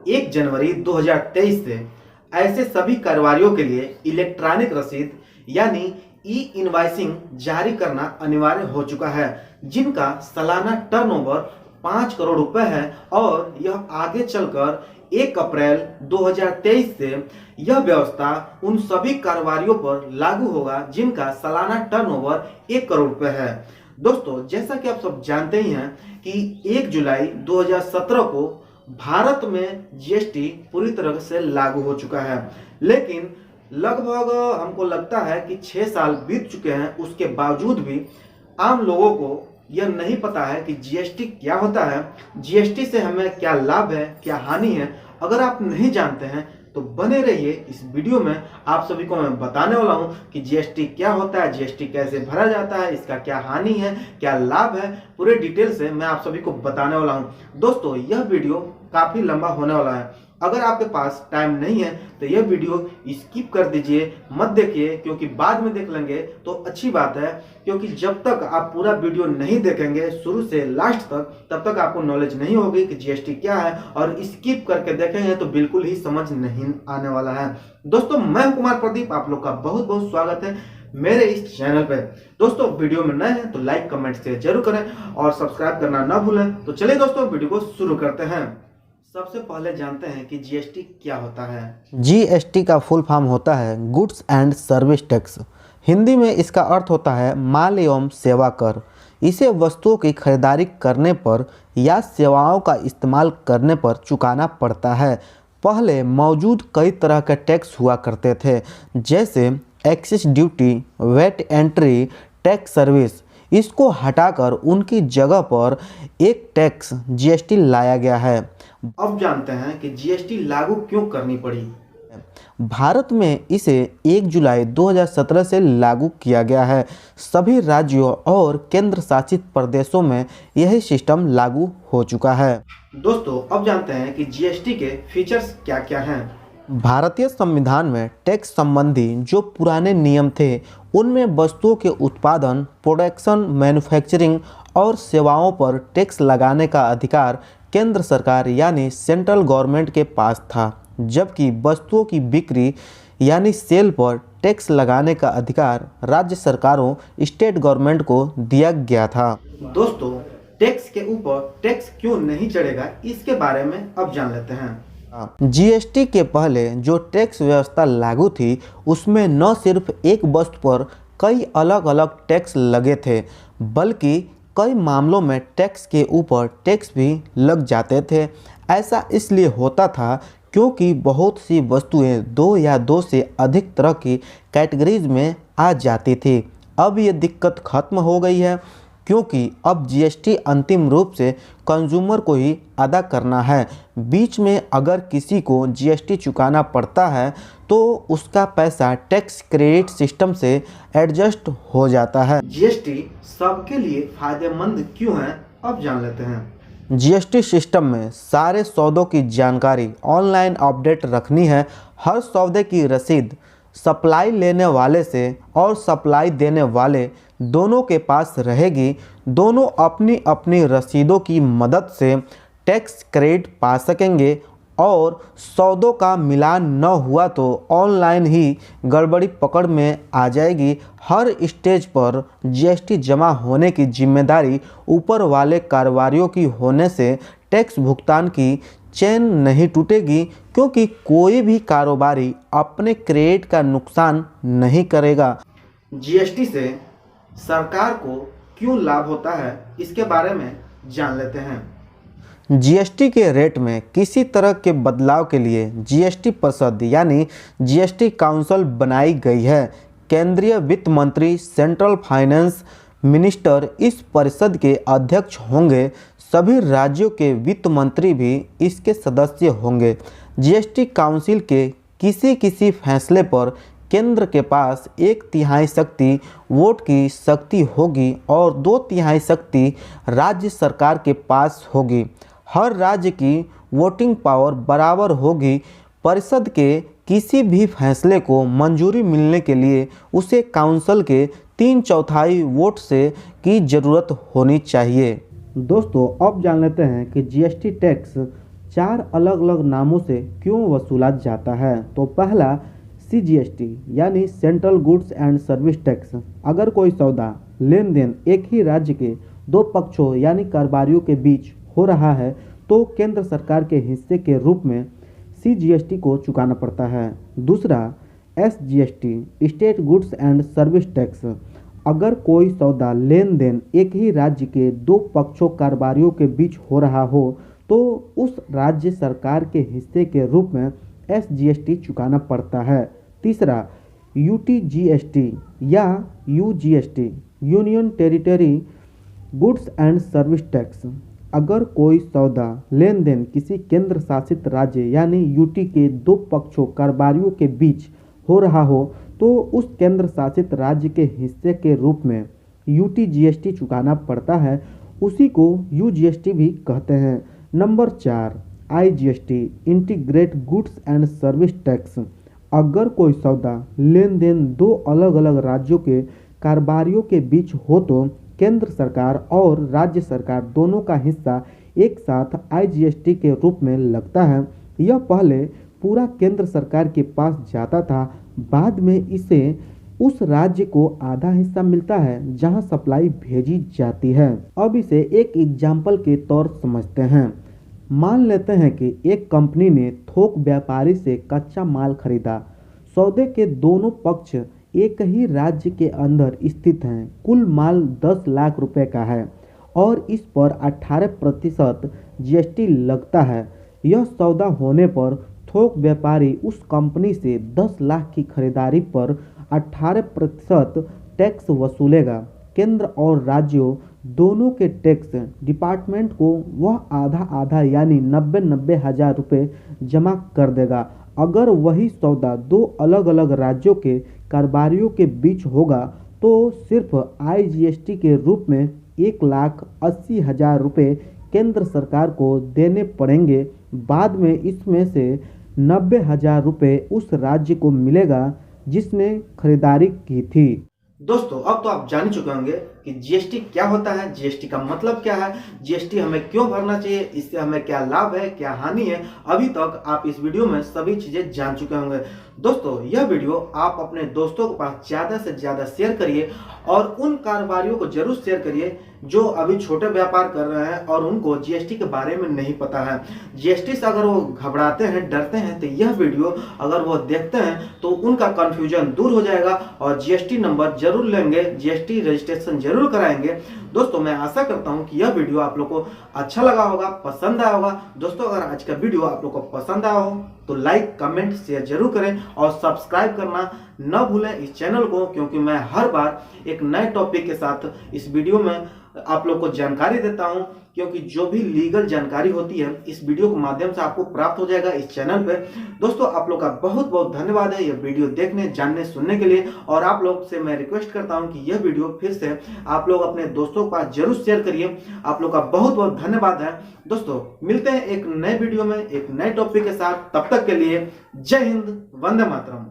1 जनवरी 2023 से ऐसे सभी कारोबारियों के लिए इलेक्ट्रॉनिक रसीद यानी ई इनवॉइसिंग जारी करना अनिवार्य हो चुका है, जिनका सालाना टर्नओवर 5 करोड़ रुपए है। और यह आगे चलकर 1 अप्रैल 2023 से यह व्यवस्था उन सभी कारोबारियों पर लागू होगा जिनका सालाना टर्नओवर 1 करोड़ रुपए है। दोस्तों, जैसा कि आप सब जानते ही हैं कि 1 जुलाई 2017 को भारत में जीएसटी पूरी तरह से लागू हो चुका है, लेकिन लगभग हमको लगता है कि 6 साल बीत चुके हैं, उसके बावजूद भी आम लोगों को यह नहीं पता है कि जीएसटी क्या होता है, जीएसटी से हमें क्या लाभ है, क्या हानि है। अगर आप नहीं जानते हैं तो बने रहिए, इस वीडियो में आप सभी को मैं बताने वाला हूं कि जीएसटी क्या होता है, जीएसटी कैसे भरा जाता है, इसका क्या हानि है, क्या लाभ है, पूरे डिटेल से मैं आप सभी को बताने वाला हूं। दोस्तों, यह वीडियो काफी लंबा होने वाला है। अगर आपके पास टाइम नहीं है तो यह वीडियो स्किप कर दीजिए, मत देखिए, क्योंकि बाद में देख लेंगे तो अच्छी बात है। क्योंकि जब तक आप पूरा वीडियो नहीं देखेंगे शुरू से लास्ट तक, तब तक आपको नॉलेज नहीं होगी कि जीएसटी क्या है, और स्किप करके देखेंगे तो बिल्कुल ही समझ नहीं आने वाला है। दोस्तों, मैं कुमार प्रदीप, आप लोग का बहुत बहुत स्वागत है मेरे इस चैनल पे। दोस्तों, वीडियो में नए हैं तो लाइक कमेंट शेयर जरूर करें और सब्सक्राइब करना ना भूलें। तो चलिए दोस्तों, वीडियो को शुरू करते हैं। सबसे पहले जानते हैं कि जीएसटी क्या होता है। जीएसटी का फुल फॉर्म होता है goods and service tax. Hindi में इसका अर्थ होता है माल एवं सेवा कर। इसे वस्तुओं की खरीदारी करने पर या सेवाओं का इस्तेमाल करने पर चुकाना पड़ता है। पहले मौजूद कई तरह के टैक्स हुआ करते थे, जैसे excise duty, VAT entry, tax service. इसको हटाकर उनकी जगह पर एक टैक्स जीएसटी लाया गया है। अब जानते हैं कि जीएसटी लागू क्यों करनी पड़ी। भारत में इसे 1 जुलाई 2017 से लागू किया गया है। सभी राज्यों और केंद्र शासित प्रदेशों में यही सिस्टम लागू हो चुका है। दोस्तों, अब जानते हैं कि जीएसटी के फीचर्स क्या क्या हैं। भारतीय संविधान में टैक्स संबंधी जो पुराने नियम थे, उनमें वस्तुओं के उत्पादन, प्रोडक्शन, मैन्युफैक्चरिंग और सेवाओं पर टैक्स लगाने का अधिकार केंद्र सरकार यानी सेंट्रल गवर्नमेंट के पास था, जबकि वस्तुओं की बिक्री यानी सेल पर टैक्स लगाने का अधिकार राज्य सरकारों, स्टेट गवर्नमेंट को दिया गया था। दोस्तों, टैक्स के ऊपर टैक्स क्यों नहीं चढ़ेगा, इसके बारे में अब जान लेते हैं। जीएसटी के पहले जो टैक्स व्यवस्था लागू थी, उसमें न सिर्फ एक वस्तु पर कई अलग अलग टैक्स लगे थे, बल्कि कई मामलों में टैक्स के ऊपर टैक्स भी लग जाते थे। ऐसा इसलिए होता था क्योंकि बहुत सी वस्तुएं 2 या 2 से अधिक तरह की कैटेगरीज में आ जाती थी। अब ये दिक्कत खत्म हो गई है, क्योंकि अब जीएसटी अंतिम रूप से कंज्यूमर को ही अदा करना है। बीच में अगर किसी को जीएसटी चुकाना पड़ता है तो उसका पैसा टैक्स क्रेडिट सिस्टम से एडजस्ट हो जाता है। जीएसटी सबके लिए फायदेमंद क्यों है, अब जान लेते हैं। जीएसटी सिस्टम में सारे सौदों की जानकारी ऑनलाइन अपडेट रखनी है। हर सौदे की रसीद सप्लाई लेने वाले से और सप्लाई देने वाले दोनों के पास रहेगी। दोनों अपनी अपनी रसीदों की मदद से टैक्स क्रेडिट पा सकेंगे, और सौदों का मिलान न हुआ तो ऑनलाइन ही गड़बड़ी पकड़ में आ जाएगी। हर स्टेज पर जीएसटी जमा होने की जिम्मेदारी ऊपर वाले कारोबारियों की होने से टैक्स भुगतान की चेन नहीं टूटेगी, क्योंकि कोई भी कारोबारी अपने क्रेडिट का नुकसान नहीं करेगा। जीएसटी से सरकार को क्यों लाभ होता है, इसके बारे में जान लेते हैं। जीएसटी के रेट में किसी तरह के बदलाव के लिए जीएसटी परिषद यानी जीएसटी काउंसिल बनाई गई है। केंद्रीय वित्त मंत्री, सेंट्रल फाइनेंस मिनिस्टर इस परिषद के अध्यक्ष होंगे। सभी राज्यों के वित्त मंत्री भी इसके सदस्य होंगे। जीएसटी काउंसिल के किसी फैसले पर केंद्र के पास 1/3 शक्ति वोट की शक्ति होगी और 2/3 शक्ति राज्य सरकार के पास होगी। हर राज्य की वोटिंग पावर बराबर होगी। परिषद के किसी भी फैसले को मंजूरी मिलने के लिए उसे काउंसिल के 3/4 वोट से की ज़रूरत होनी चाहिए। दोस्तों, अब जान लेते हैं कि जीएसटी टैक्स 4 अलग अलग नामों से क्यों वसूला जाता है? तो पहला CGST यानी central goods and service tax. अगर कोई सौदा लेन देन एक ही राज्य के दो पक्षों यानी कारोबारियों के बीच हो रहा है तो केंद्र सरकार के हिस्से के रूप में CGST को चुकाना पड़ता है। दूसरा SGST state goods and service tax. अगर कोई सौदा लेन देन एक ही राज्य के दो पक्षों कारोबारियों के बीच हो रहा हो तो उस राज्य सरकार के हिस्से के रूप में SGST चुकाना पड़ता है। तीसरा UTGST या UGST union territory goods and service tax. अगर कोई सौदा लेन देन किसी केंद्र शासित राज्य यानी यूटी के दो पक्षों कारोबारियों के बीच हो रहा हो तो उस केंद्र शासित राज्य के हिस्से के रूप में UTGST चुकाना पड़ता है, उसी को UGST भी कहते हैं। Number 4 IGST integrate goods and service tax. अगर कोई सौदा लेन देन दो अलग अलग राज्यों के कारोबारियों के बीच हो तो केंद्र सरकार और राज्य सरकार दोनों का हिस्सा एक साथ IGST के रूप में लगता है। यह पहले पूरा केंद्र सरकार के पास जाता था, बाद में इसे उस राज्य को आधा हिस्सा मिलता है जहां सप्लाई भेजी जाती है। अब इसे एक एग्जाम्पल के तौर समझते हैं। मान लेते हैं कि एक कंपनी ने थोक व्यापारी से कच्चा माल खरीदा। सौदे के दोनों पक्ष एक ही राज्य के अंदर स्थित हैं। कुल माल 10 लाख रुपए का है और इस पर 18% GST लगता है। यह सौदा होने पर थोक व्यापारी उस कंपनी से 10 लाख की खरीदारी पर 18% टैक्स वसूलेगा। केंद्र और राज्यों दोनों के टैक्स डिपार्टमेंट को वह आधा आधा यानी 90 हज़ार रुपये जमा कर देगा। अगर वही सौदा दो अलग अलग राज्यों के कारोबारियों के बीच होगा तो सिर्फ IGST के रूप में 1,80,000 रुपये केंद्र सरकार को देने पड़ेंगे। बाद में इसमें से 90,000 रुपये उस राज्य को मिलेगा जिसने खरीदारी की थी। दोस्तों अब तो आप जान ही चुके होंगे कि GST क्या होता है, GST का मतलब क्या है, GST हमें क्यों भरना चाहिए, इससे हमें क्या लाभ है, क्या हानि है। अभी तक आप इस वीडियो में सभी चीजें जान चुके होंगे। दोस्तों यह वीडियो आप अपने दोस्तों के पास ज्यादा से ज्यादा शेयर करिए और उन कारोबारियों को जरूर शेयर करिए जो अभी छोटे व्यापार कर रहे हैं और उनको GST के बारे में नहीं पता है। GST से अगर वो घबराते हैं, डरते हैं तो यह वीडियो अगर वो देखते हैं तो उनका कंफ्यूजन दूर हो जाएगा और GST नंबर जरूर लेंगे, GST रजिस्ट्रेशन जरूर कराएंगे। दोस्तों मैं आशा करता हूं कि यह वीडियो आप लोग को अच्छा लगा होगा, पसंद आया होगा। दोस्तों अगर आज का वीडियो आप लोग को पसंद आया हो तो लाइक, कमेंट, शेयर जरूर करें और सब्सक्राइब करना न भूलें इस चैनल को, क्योंकि मैं हर बार एक नए टॉपिक के साथ इस वीडियो में आप लोग को जानकारी देता हूं। क्योंकि जो भी लीगल जानकारी होती है इस वीडियो के माध्यम से आपको प्राप्त हो जाएगा इस चैनल पे। दोस्तों आप लोग का बहुत बहुत धन्यवाद है यह वीडियो देखने, जानने, सुनने के लिए। और आप लोग से मैं रिक्वेस्ट करता हूं कि यह वीडियो फिर से आप लोग अपने दोस्तों के पास जरूर शेयर करिए। आप लोग का बहुत बहुत धन्यवाद है। दोस्तों मिलते हैं एक नए वीडियो में एक नए टॉपिक के साथ। तब तक के लिए जय हिंद, वंदे मातरम।